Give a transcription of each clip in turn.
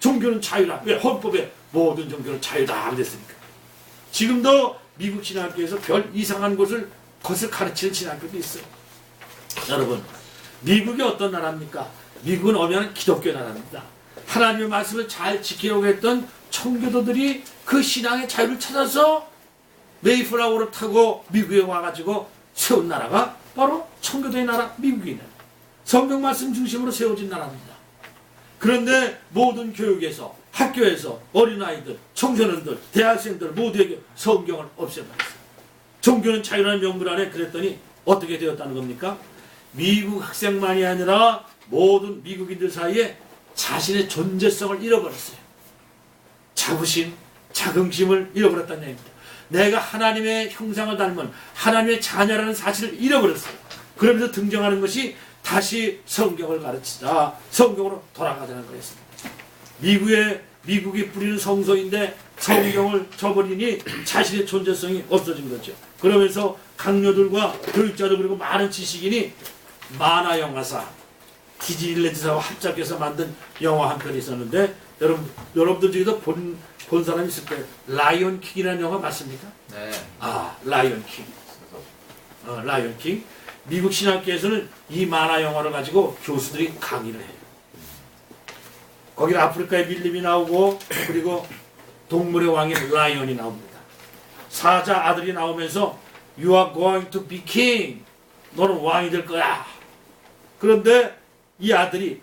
종교는 자유다. 왜? 헌법에 모든 종교는 자유다 그랬으니까. 지금도 미국 신학교에서 별 이상한 것을 가르치는 신학교도 있어요. 여러분, 미국이 어떤 나라입니까? 미국은 엄연한 기독교 나라입니다. 하나님의 말씀을 잘 지키려고 했던 청교도들이 그 신앙의 자유를 찾아서 메이플라워를 타고 미국에 와가지고 세운 나라가 바로 청교도의 나라 미국이네. 성경 말씀 중심으로 세워진 나라입니다. 그런데 모든 교육에서, 학교에서 어린아이들, 청소년들, 대학생들 모두에게 성경을 없애버렸어요. 종교는 자유라는 명분 안에 그랬더니 어떻게 되었다는 겁니까? 미국 학생만이 아니라 모든 미국인들 사이에 자신의 존재성을 잃어버렸어요. 자부심, 자긍심을 잃어버렸다는 얘기입니다. 내가 하나님의 형상을 닮은 하나님의 자녀라는 사실을 잃어버렸어요. 그러면서 등장하는 것이 다시 성경을 가르치자, 성경으로 돌아가자는 거였습니다. 미국이 뿌리는 성서인데 성경을 저버리니 자신의 존재성이 없어진 거죠. 그러면서 강요들과 교육자들 그리고 많은 지식인이 만화 영화사 디즈니랜드사와 합작해서 만든 영화 한 편이 있었는데 여러분들 중에도 본 사람이 있을 거예요. 라이온 킹이라는 영화 맞습니까? 네. 라이온 킹. 라이온 킹. 미국 신학교에서는 이 만화 영화를 가지고 교수들이 강의를 해요. 거기 아프리카의 밀림이 나오고 그리고 동물의 왕인 라이온이 나옵니다. 사자 아들이 나오면서 You are going to be king. 너는 왕이 될 거야. 그런데 이 아들이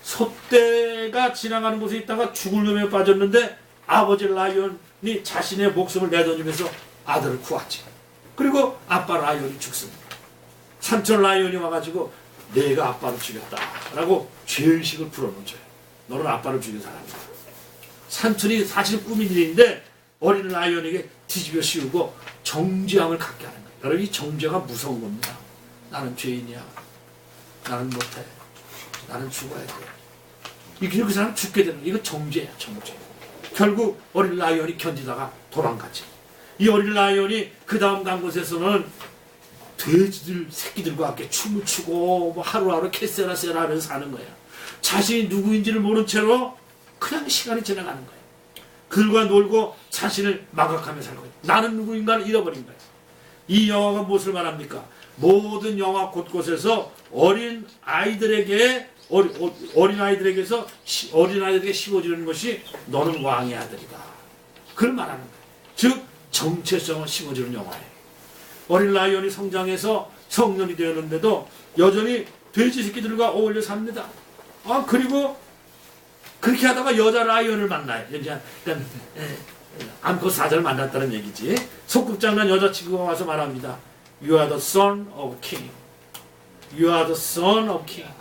소떼가 지나가는 곳에 있다가 죽을 놈에 빠졌는데 아버지 라이온이 자신의 목숨을 내던지면서 아들을 구하지. 그리고 아빠 라이온이 죽습니다. 삼촌 라이온이 와가지고 내가 아빠를 죽였다 라고 죄의식을 풀어놓죠. 너는 아빠를 죽인 사람이다. 삼촌이 사실 꾸민 일인데 어린 라이온에게 뒤집어 씌우고 정죄함을 갖게 하는 거예요. 여러분, 이 정죄가 무서운 겁니다. 나는 죄인이야. 나는 못해. 나는 죽어야 돼. 그 사람 죽게 되는 거예요. 이거 정죄야, 정죄. 결국 어린 라이온이 견디다가 도망가지. 이 어린 라이온이 그 다음 간 곳에서는 돼지들 새끼들과 함께 춤을 추고 뭐 하루하루 캐세라세라 하면서 사는 거야. 자신이 누구인지를 모른 채로 그냥 시간이 지나가는 거야. 그들과 놀고 자신을 망각하며 살고 있다. 나는 누구인가를 잃어버린 거야. 이 영화가 무엇을 말합니까? 모든 영화 곳곳에서 어린 아이들에게 심어주는 것이 너는 왕의 아들이다. 그걸 말하는 거예요. 즉 정체성을 심어주는 영화예요. 어린 라이온이 성장해서 성년이 되었는데도 여전히 돼지 새끼들과 어울려 삽니다. 그리고 그렇게 하다가 여자 라이온을 만나요. 암컷 사자를 만났다는 얘기지. 속국장난 여자친구가 와서 말합니다. You are the son of king. You are the son of king.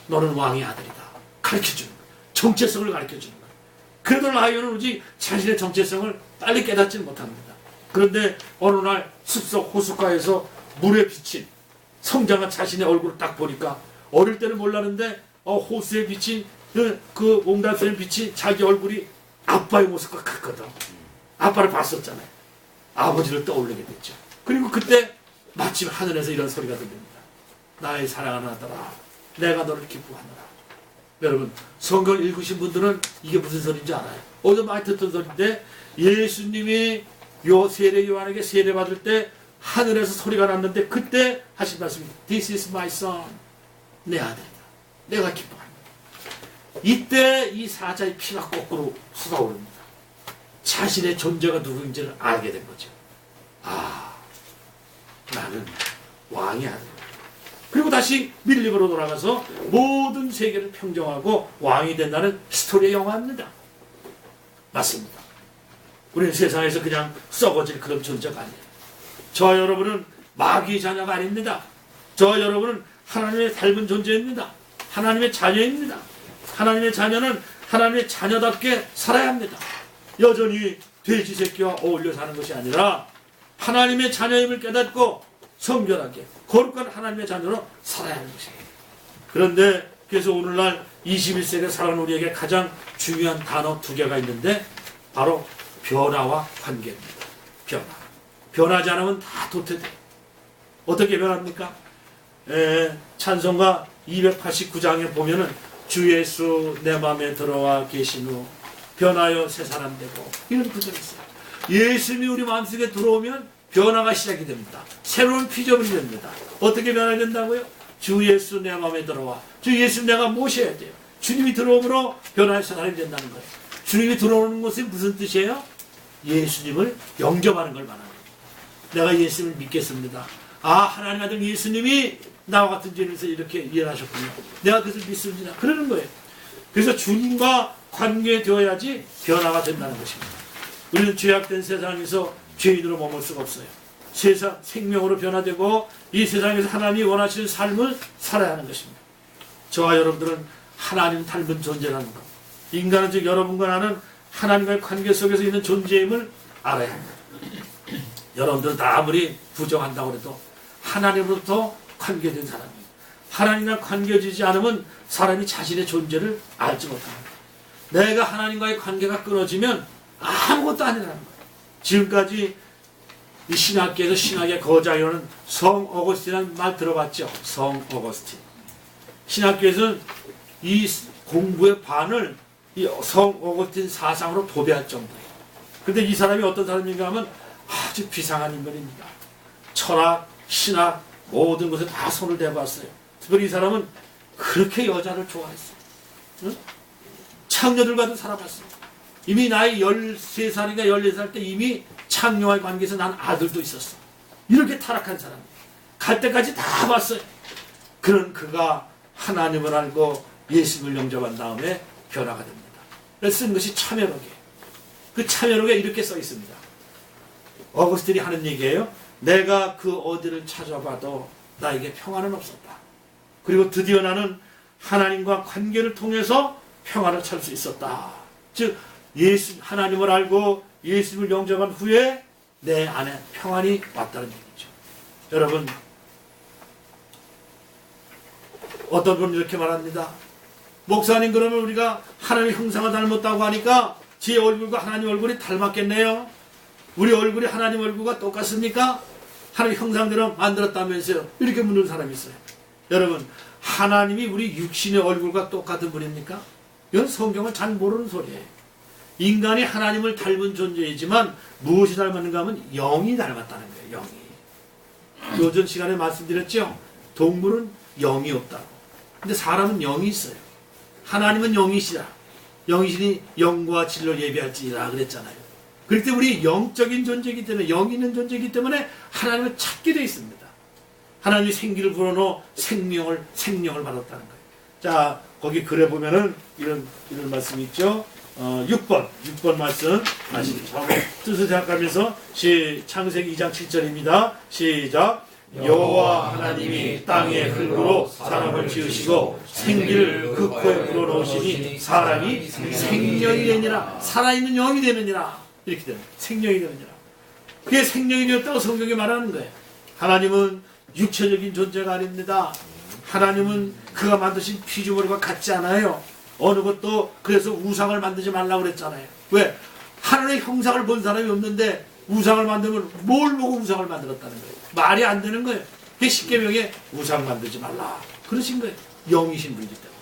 너는 왕의 아들이다. 가르쳐주는 거예요. 정체성을 가르쳐주는 거예요. 그래도 라이온은 오직 자신의 정체성을 빨리 깨닫지는 못합니다. 그런데 어느 날 숲속 호숫가에서 물에 비친 성장한 자신의 얼굴을 딱 보니까 어릴 때는 몰랐는데 호수에 비친 그 옹달샘에 비친 자기 얼굴이 아빠의 모습과 같거든. 아빠를 봤었잖아요. 아버지를 떠올리게 됐죠. 그리고 그때 마침 하늘에서 이런 소리가 들립니다. 나의 사랑하는 아들아, 내가 너를 기뻐하노라. 여러분, 성경을 읽으신 분들은 이게 무슨 소리인지 알아요. 어디서 많이 듣던 소리인데 예수님이 세례 요한에게 세례받을 때 하늘에서 소리가 났는데 그때 하신 말씀이 This is my son. 내 아들이다. 내가 기뻐합니다. 이때 이 사자의 피가 거꾸로 솟아오릅니다. 자신의 존재가 누구인지를 알게 된 거죠. 나는 왕의 아들이다. 그리고 다시 밀림으로 돌아가서 모든 세계를 평정하고 왕이 된다는 스토리의 영화입니다. 맞습니다. 우리는 세상에서 그냥 썩어질 그런 존재가 아니에요. 저 여러분은 마귀의 자녀가 아닙니다. 저 여러분은 하나님의 닮은 존재입니다. 하나님의 자녀입니다. 하나님의 자녀는 하나님의 자녀답게 살아야 합니다. 여전히 돼지 새끼와 어울려 사는 것이 아니라 하나님의 자녀임을 깨닫고 성결하게 거룩한 하나님의 자녀로 살아야 하는 것이에요. 그런데 그래서 오늘날 21세기에 살아가는 우리에게 가장 중요한 단어 두 개가 있는데 바로 변화와 관계입니다. 변하지 않으면 다 도태돼요. 어떻게 변합니까? 찬송가 289장에 보면은 주 예수 내 마음에 들어와 계신 후 변하여 새 사람 되고, 이런 구절이 있어요. 예수님이 우리 마음속에 들어오면 변화가 시작이 됩니다. 새로운 피조물이 됩니다. 어떻게 변화가 된다고요? 주 예수 내 마음에 들어와. 주 예수 내가 모셔야 돼요. 주님이 들어오므로 변화의 사람이 된다는 거예요. 주님이 들어오는 것이 무슨 뜻이에요? 예수님을 영접하는 걸 말하는 거예요. 내가 예수님을 믿겠습니다. 아, 하나님 아들 예수님이 나와 같은 죄에서 이렇게 일하셨군요. 내가 그것을 믿습니다. 그러는 거예요. 그래서 주님과 관계되어야지 변화가 된다는 것입니다. 우리는 죄악된 세상에서 죄인으로 머물 수가 없어요. 세상 생명으로 변화되고 이 세상에서 하나님이 원하시는 삶을 살아야 하는 것입니다. 저와 여러분들은 하나님 닮은 존재라는 것, 인간은 즉 여러분과 나는 하나님과의 관계 속에서 있는 존재임을 알아야 합니다. 여러분들은 다 아무리 부정한다고 해도 하나님으로부터 관계된 사람이에요. 하나님과 관계되지 않으면 사람이 자신의 존재를 알지 못합니다. 내가 하나님과의 관계가 끊어지면 아무것도 아니라는 거예요. 지금까지 이 신학계에서 신학의 거장이라는 성 어거스틴이라는 말 들어봤죠? 성 어거스틴. 신학계에서는 이 공부의 반을 이 성 어거스틴 사상으로 도배할 정도예요. 근데 이 사람이 어떤 사람인가 하면 아주 비상한 인물입니다. 철학, 신학, 모든 것에 다 손을 대봤어요. 특별히 이 사람은 그렇게 여자를 좋아했어요. 응? 창녀들과도 살아봤어요. 이미 나이 13살인가 14살 때 이미 창녀와의 관계에서 난 아들도 있었어. 이렇게 타락한 사람. 갈 때까지 다 봤어요. 그런 그가 하나님을 알고 예수님을 영접한 다음에 변화가 됩니다. 그래서 쓴 것이 참여록이에요. 그 참여록에 이렇게 써 있습니다. 어거스틴이 하는 얘기예요. 내가 그 어디를 찾아봐도 나에게 평안은 없었다. 그리고 드디어 나는 하나님과 관계를 통해서 평안을 찾을 수 있었다. 즉 하나님을 알고 예수님을 영접한 후에 내 안에 평안이 왔다는 얘기죠. 여러분, 어떤 분은 이렇게 말합니다. 목사님, 그러면 우리가 하나님 형상을 닮았다고 하니까 제 얼굴과 하나님 얼굴이 닮았겠네요. 우리 얼굴이 하나님 얼굴과 똑같습니까? 하나님 형상대로 만들었다면서요. 이렇게 묻는 사람이 있어요. 여러분, 하나님이 우리 육신의 얼굴과 똑같은 분입니까? 이건 성경을 잘 모르는 소리예요. 인간이 하나님을 닮은 존재이지만 무엇이 닮았는가 하면 영이 닮았다는 거예요. 영이. 요전 시간에 말씀드렸죠. 동물은 영이 없다고. 근데 사람은 영이 있어요. 하나님은 영이시라. 영이시니 영과 진리를 예비할지니라 그랬잖아요. 그렇기 때문에 우리 영적인 존재이기 때문에, 영이 있는 존재이기 때문에 하나님을 찾게 되어 있습니다. 하나님이 생기를 불어넣어 생명을 받았다는 거예요. 자, 거기 글에 보면은 이런 말씀이 있죠. 6번 말씀 아시죠? 뜻을 생각하면서 창세기 2장 7절입니다. 시작. 여호와 하나님이 땅의 흙으로 사람을 지으시고 생기를 그 코에 불어넣으시니 사람이 생명이 되니라. 살아있는 영이 되느니라. 이렇게 되는 생명이 되느니라. 그게 생명이 되었다고 성경이 말하는 거예요. 하나님은 육체적인 존재가 아닙니다. 하나님은 그가 만드신 피조물과 같지 않아요. 어느 것도 그래서 우상을 만들지 말라고 그랬잖아요. 왜? 하나님의 형상을 본 사람이 없는데 우상을 만들면 뭘 보고 우상을 만들었다는 거예요. 말이 안 되는 거예요. 그게 십계명에 우상 만들지 말라 그러신 거예요. 영이신 분이기 때문에.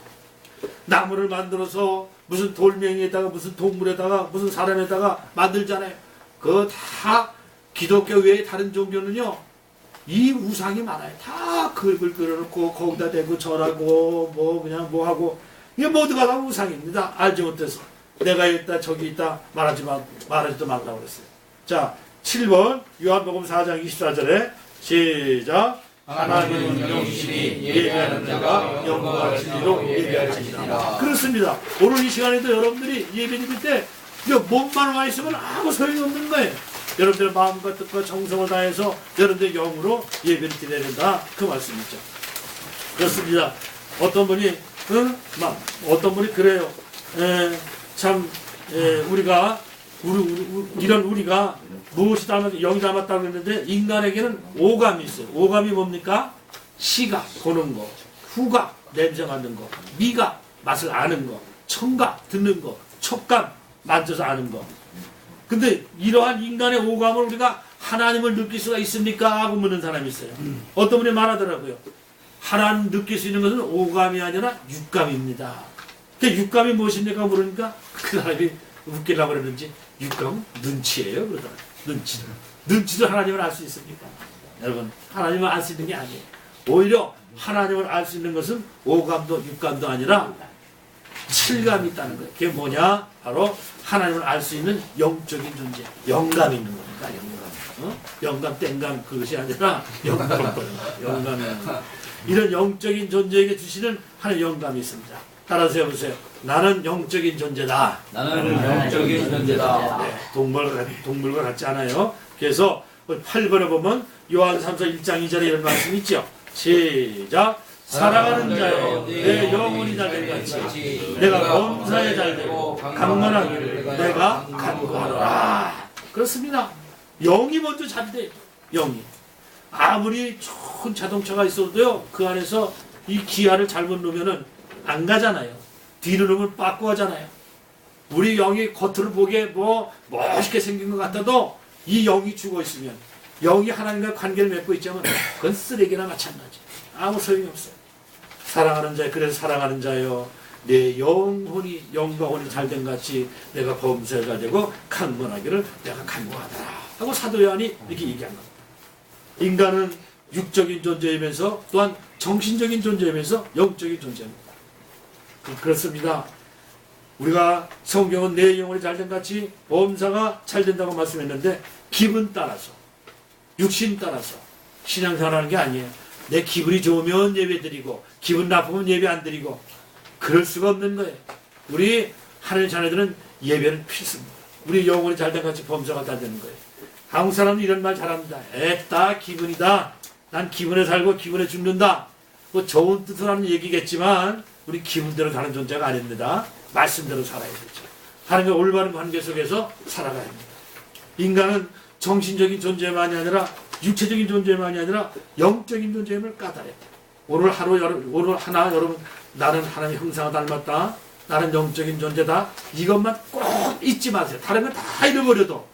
나무를 만들어서 무슨 돌멩이에다가 무슨 동물에다가 무슨 사람에다가 만들잖아요. 그거 다 기독교 외에 다른 종교는요, 이 우상이 많아요. 다 그걸 끓여놓고 거기다 대고 절하고 뭐 그냥 뭐 하고, 이게 모두가 다 우상입니다. 알지 못해서. 내가 있다 저기 있다 말하지도 말라고 그랬어요. 자, 7번 요한복음 4장 24절에 시작. 하나님은 영이시니 예배하는 자가 영과 진리로 예배할지니라. 그렇습니다. 오늘 이 시간에도 여러분들이 예배드릴 때 몸만 와 있으면 아무 소용이 없는 거예요. 여러분들의 마음과 뜻과 정성을 다해서 여러분들의 영으로 예배를 드려야 된다. 그 말씀이죠. 그렇습니다. 어떤 분이 그래요. 우리가 무엇이 닮았다, 영이 닮았다고 했는데, 인간에게는 오감이 있어요. 오감이 뭡니까? 시각, 보는 거, 후각, 냄새 맡는 거, 미각, 맛을 아는 거, 청각, 듣는 거, 촉감, 만져서 아는 거. 근데 이러한 인간의 오감을 우리가 하나님을 느낄 수가 있습니까? 하고 묻는 사람이 있어요. 어떤 분이 말하더라고요. 하나님 느낄 수 있는 것은 오감이 아니라 육감입니다. 근데 육감이 무엇입니까 물으니까 그 사람이 웃기려고 그러는지 육감은 눈치예요 그러더라고요. 눈치도 하나님을 알 수 있습니까? 여러분 하나님을 알 수 있는 게 아니에요. 오히려 하나님을 알 수 있는 것은 오감도 육감도 아니라 칠감이 있다는 거예요. 그게 뭐냐? 바로 하나님을 알 수 있는 영적인 존재, 영감이 있는 겁니다. 영감. 영감, 땡감 그것이 아니라 영감. 이런 영적인 존재에게 주시는 하나님의 영감이 있습니다. 따라서 해보세요. 나는 영적인 존재다. 나는 영적인 존재다. 네, 동물과 같지 않아요. 그래서 8번에 보면 요한 3서 1장 2절에 이런 말씀이 있죠. 시작. 사랑하는 자여 내 영혼이 잘된 같이 내가 범사에 잘되고 강건하기를 내가 간구하노라. 그렇습니다. 영이 먼저 잘돼요. 영이. 아무리 좋은 자동차가 있어도요 그 안에서 이 기아를 잘못 놓으면은 안 가잖아요. 뒤로 놓으면 빠꾸 하잖아요. 우리 영이 겉으로 보기에 뭐 멋있게 생긴 것 같아도 이 영이 죽어 있으면, 영이 하나님과 관계를 맺고 있자면 그건 쓰레기나 마찬가지. 아무 소용이 없어요. 사랑하는 자여, 그래서 사랑하는 자여 내 영혼이 영과 혼이 잘된 같이 내가 범사에 잘되고 강건하기를 내가 간구하더라 하고 사도 요한이 이렇게 얘기한 겁니다. 인간은 육적인 존재이면서 또한 정신적인 존재이면서 영적인 존재입니다. 그렇습니다. 우리가 성경은 내 영혼이 잘된 같이 범사가 잘된다고 말씀했는데 기분 따라서, 육신 따라서 신앙생활하는 게 아니에요. 내 기분이 좋으면 예배 드리고 기분 나쁘면 예배 안 드리고 그럴 수가 없는 거예요. 우리 하나님 자녀들은 예배는 필수입니다. 우리 영혼이 잘된 같이 범사가 잘 되는 거예요. 한국 사람은 이런 말 잘합니다. 에따 기분이다. 난 기분에 살고 기분에 죽는다. 뭐 좋은 뜻으로 하는 얘기겠지만 우리 기분대로 사는 존재가 아닙니다. 말씀대로 살아야 되죠. 하나님과 올바른 관계 속에서 살아가야 합니다. 인간은 정신적인 존재만이 아니라 육체적인 존재만이 아니라 영적인 존재임을 까다래요. 오늘 하나 여러분 나는 하나님의 형상을 닮았다. 나는 영적인 존재다. 이것만 꼭 잊지 마세요. 다른 건 다 잃어버려도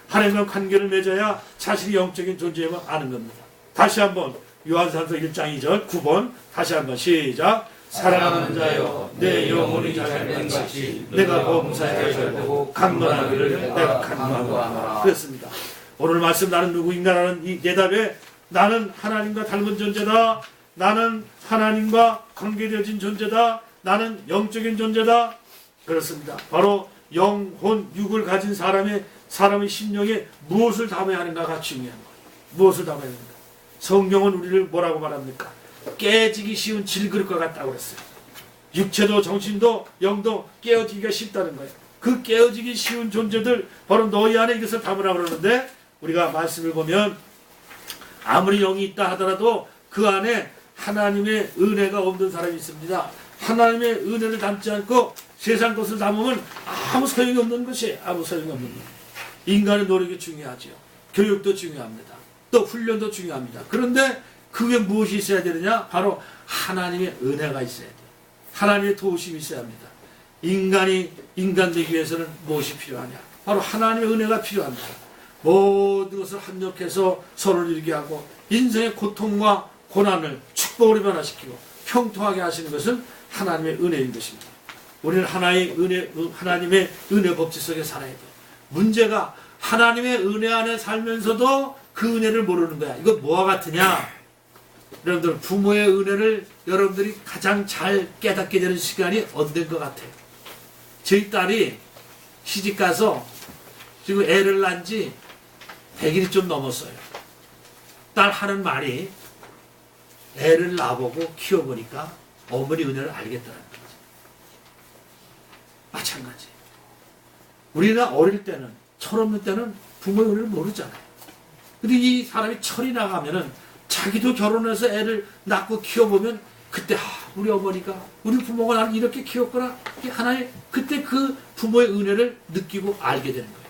하나님과 관계를 맺어야 자신이 영적인 존재임을 아는 겁니다. 다시 한번 요한산서 1장 2절 9번 다시 한번 시작. 사랑하는 자여 내 영혼이 잘된 같이 내가 범사에 잘되고 강건하기를 내가 간구하노라. 그렇습니다. 오늘 말씀 나는 누구인가라는 이 대답에 나는 하나님과 닮은 존재다. 나는 하나님과 관계되어진 존재다. 나는 영적인 존재다. 그렇습니다. 바로 영혼, 육을 가진 사람의 심령에 무엇을 담아야 하는가가 중요한 거예요. 무엇을 담아야 하는가. 성경은 우리를 뭐라고 말합니까? 깨지기 쉬운 질그릇과 같다고 그랬어요. 육체도 정신도 영도 깨어지기가 쉽다는 거예요. 그 깨어지기 쉬운 존재들 바로 너희 안에 이것을 담으라고 그러는데 우리가 말씀을 보면 아무리 영이 있다 하더라도 그 안에 하나님의 은혜가 없는 사람이 있습니다. 하나님의 은혜를 담지 않고 세상 것을 담으면 아무 소용이 없는 것이에요. 아무 소용이 없는 거예요. 인간의 노력이 중요하죠. 교육도 중요합니다. 또 훈련도 중요합니다. 그런데 그 위에 무엇이 있어야 되느냐? 바로 하나님의 은혜가 있어야 돼요. 하나님의 도우심이 있어야 합니다. 인간이 인간 되기 위해서는 무엇이 필요하냐? 바로 하나님의 은혜가 필요합니다. 모든 것을 합력해서 서로를 이루게 하고 인생의 고통과 고난을 축복으로 변화시키고 평통하게 하시는 것은 하나님의 은혜인 것입니다. 우리는 하나님의 은혜 법칙 속에 살아야 돼요. 문제가 하나님의 은혜 안에 살면서도 그 은혜를 모르는 거야. 이거 뭐와 같으냐? 여러분들 부모의 은혜를 여러분들이 가장 잘 깨닫게 되는 시간이 언제인 것 같아요. 저희 딸이 시집가서 지금 애를 낳은 지 100일이 좀 넘었어요. 딸 하는 말이 애를 낳아보고 키워보니까 어머니 은혜를 알겠다는 거지. 마찬가지. 우리가 어릴 때는 철없는 때는 부모의 은혜를 모르잖아요. 근데 이 사람이 철이 나가면은 자기도 결혼해서 애를 낳고 키워보면 그때 우리 어머니가 우리 부모가 나를 이렇게 키웠구나. 하나의 그때 그 부모의 은혜를 느끼고 알게 되는 거예요.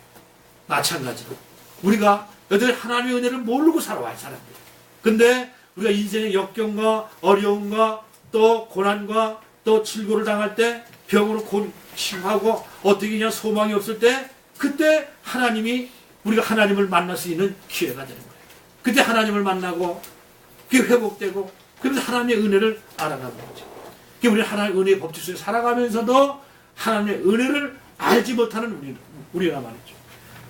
마찬가지로 우리가 여전히 하나님의 은혜를 모르고 살아와요, 사람들. 근데 우리가 인생의 역경과 어려움과 또 고난과 또 질고를 당할 때 병으로 고침하고 어떻게 그냥 소망이 없을 때 그때 우리가 하나님을 만날 수 있는 기회가 되는 거예요. 그때 하나님을 만나고 그게 회복되고 그래서 하나님의 은혜를 알아가는 거죠. 우리 하나님의 은혜의 법칙 속에 살아가면서도 하나님의 은혜를 알지 못하는 우리라 말이죠.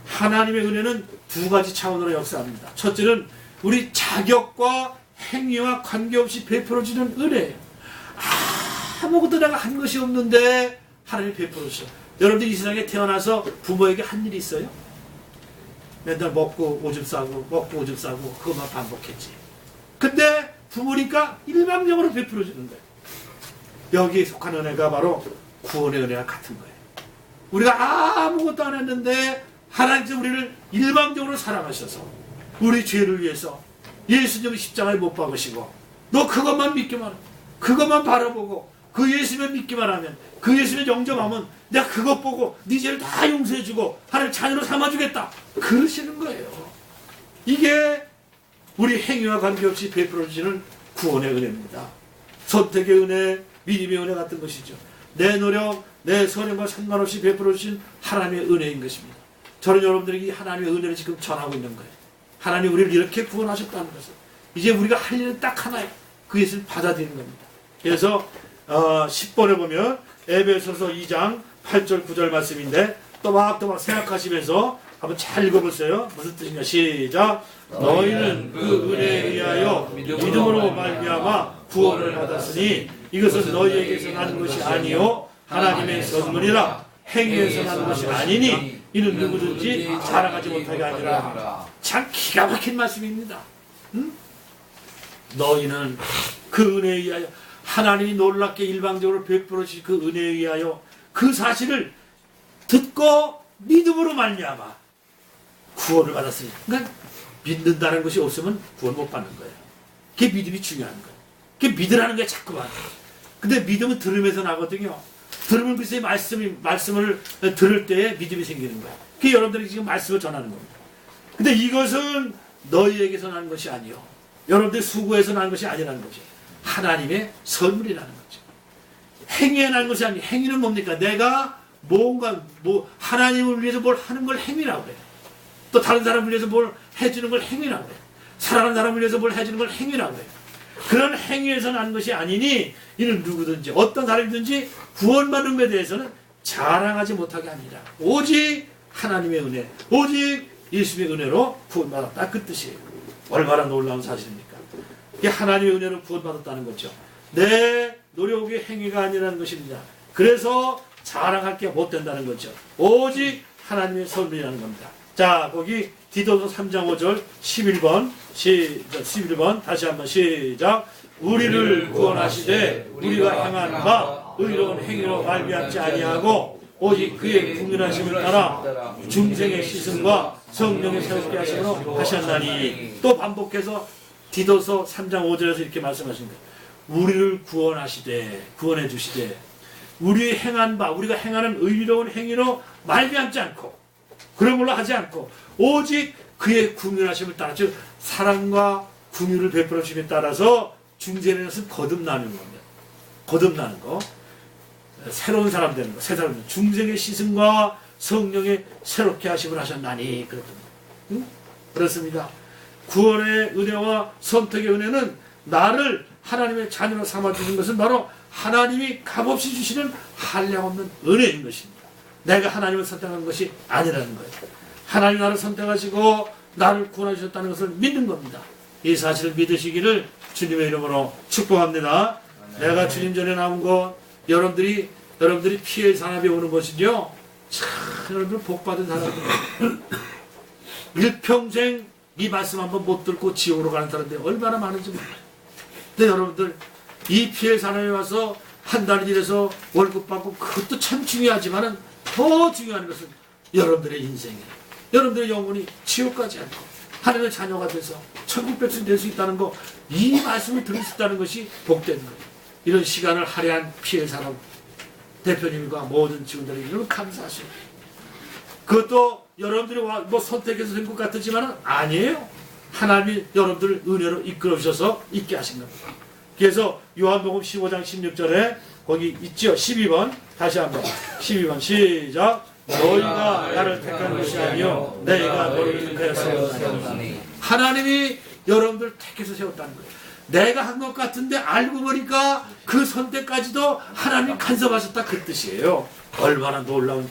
하나님의 은혜는 두 가지 차원으로 역사합니다. 첫째는 우리 자격과 행위와 관계없이 베풀어지는 은혜예요. 아무것도 내가 한 것이 없는데 하나님이 베풀어 주셔. 여러분들 이 세상에 태어나서 부모에게 한 일이 있어요? 맨날 먹고 오줌 싸고 먹고 오줌 싸고 그것만 반복했지. 근데 부모니까 일방적으로 베풀어 주는 거예요. 여기에 속한 은혜가 바로 구원의 은혜와 같은 거예요. 우리가 아무것도 안 했는데 하나님께서 우리를 일방적으로 사랑하셔서 우리 죄를 위해서 예수님을 십자가에 못 박으시고 너 그것만 믿기만 하면, 그것만 바라보고 그 예수님을 믿기만 하면, 그 예수님을 영접하면 내가 그것 보고 네 죄를 다 용서해주고 하나님 자녀로 삼아주겠다 그러시는 거예요. 이게 우리 행위와 관계없이 베풀어지는 구원의 은혜입니다. 선택의 은혜, 믿음의 은혜 같은 것이죠. 내 노력, 내 선행과 상관없이 베풀어주신 하나님의 은혜인 것입니다. 저는 여러분들에게 이 하나님의 은혜를 지금 전하고 있는 거예요. 하나님 우리를 이렇게 구원하셨다는 것을. 이제 우리가 할 일은 딱 하나예요. 그 예수를 받아들이는 겁니다. 그래서 10번에 보면 에베소서 2장 8절 9절 말씀인데 또박또박 생각하시면서 한번 잘 읽어보세요. 무슨 뜻인가? 시작. 너희는 그 은혜에 의하여 믿음으로 말미암아 구원을 받았으니 이것은 너희에게서 나는 것이 아니요 하나님의 선물이라. 행위에서 나는 것이 아니니 이는 누구든지 자랑하지 못하게 하니라. 참 기가 막힌 말씀입니다. 응? 너희는 그 은혜에 의하여 하나님이 놀랍게 일방적으로 베풀어 주신 그 은혜에 의하여 그 사실을 듣고 믿음으로 말미암아 구원을 받았으니. 그러니까 믿는다는 것이 없으면 구원 못 받는 거예요. 그게 믿음이 중요한 거예요. 그게 믿으라는 게 자꾸만. 근데 믿음은 들으면서 나거든요. 들으면 글쎄 말씀을 들을 때에 믿음이 생기는 거예요. 그게 여러분들이 지금 말씀을 전하는 겁니다. 근데 이것은 너희에게서 난 것이 아니요 여러분들 수고해서 난 것이 아니라는 거죠. 하나님의 선물이라는 거죠. 행위에 난 것이 아니에요. 행위는 뭡니까? 내가 뭔가 하나님을 위해서 뭘 하는 걸 행위라고 해요. 또 다른 사람을 위해서 뭘 해주는 걸 행위라고 해요. 사랑하는 사람을 위해서 뭘 해주는 걸 행위라고 해요. 그런 행위에서 난 것이 아니니 이는 누구든지 어떤 사람이든지 구원받는 것에 대해서는 자랑하지 못하게 합니다. 오직 하나님의 은혜, 오직 예수님의 은혜로 구원받았다 그 뜻이에요. 얼마나 놀라운 사실입니까? 이게 하나님의 은혜로 구원받았다는 거죠. 내 노력의 행위가 아니라는 것입니다. 그래서 자랑할 게 못 된다는 거죠. 오직 하나님의 선물이라는 겁니다. 자, 거기 디도서 3장 5절 11번 시작 11번 다시 한번 시작. 우리를 구원하시되 우리가 행한 바 의로운 행위로 말미암지 아니하고 오직 그의 국민하심을 따라 중생의 시승과 성령의 새롭게 하심으로 하셨나니. 또 반복해서 디도서 3장 5절에서 이렇게 말씀하신 거예요. 우리를 구원하시되 구원해 주시되 우리 행한 바 우리가 행하는 의로운 행위로 말미암지 않고 그런 걸로 하지 않고 오직 그의 국민하심을 따라 즉 사랑과 긍휼을 베풀어 주심에 따라서 중생의 것은 거듭나는 겁니다. 거듭나는 거. 새로운 사람 되는 거. 새 사람. 중생의 시승과 성령의 새롭게 하심을 하셨나니. 그렇습니다. 응? 그렇습니다. 구원의 은혜와 선택의 은혜는 나를 하나님의 자녀로 삼아주는 것은 바로 하나님이 값없이 주시는 한량없는 은혜인 것입니다. 내가 하나님을 선택한 것이 아니라는 거예요. 하나님 나를 선택하시고 나를 구원하셨다는 것을 믿는 겁니다. 이 사실을 믿으시기를 주님의 이름으로 축복합니다. 내가 주님 전에 나온 것 여러분들이 피해 산업에 오는 것이죠. 참 여러분들 복받은 사람들 일평생 이 말씀 한번 못 듣고 지옥으로 가는 사람들이 얼마나 많은지 몰라요. 근데 여러분들 이 피해 산업에 와서 한 달 일해서 월급 받고 그것도 참 중요하지만 더 중요한 것은 여러분들의 인생이에요. 여러분들의 영혼이 지옥 가지 않고 하나님의 자녀가 돼서 천국 백성이 될 수 있다는 거, 이 말씀을 들을 수 있다는 것이 복된 거예요. 이런 시간을 할애한 피해 산업 대표님과 모든 직원들에게 여러분 감사하시고, 그것도 여러분들이 뭐 선택해서 된 것 같지만 아니에요. 하나님이 여러분들을 은혜로 이끌어 주셔서 있게 하신 겁니다. 그래서 요한복음 15장 16절에 거기 있죠. 12번 다시 한번 12번 시작. 너희가 나를 택한 것이 아니요 내가 너를 택하여 세웠나니. 하나님이 여러분들 택해서 세웠다는 거예요. 내가 한 것 같은데 알고 보니까 그 선택까지도 하나님이 간섭하셨다 그 뜻이에요. 얼마나 놀라운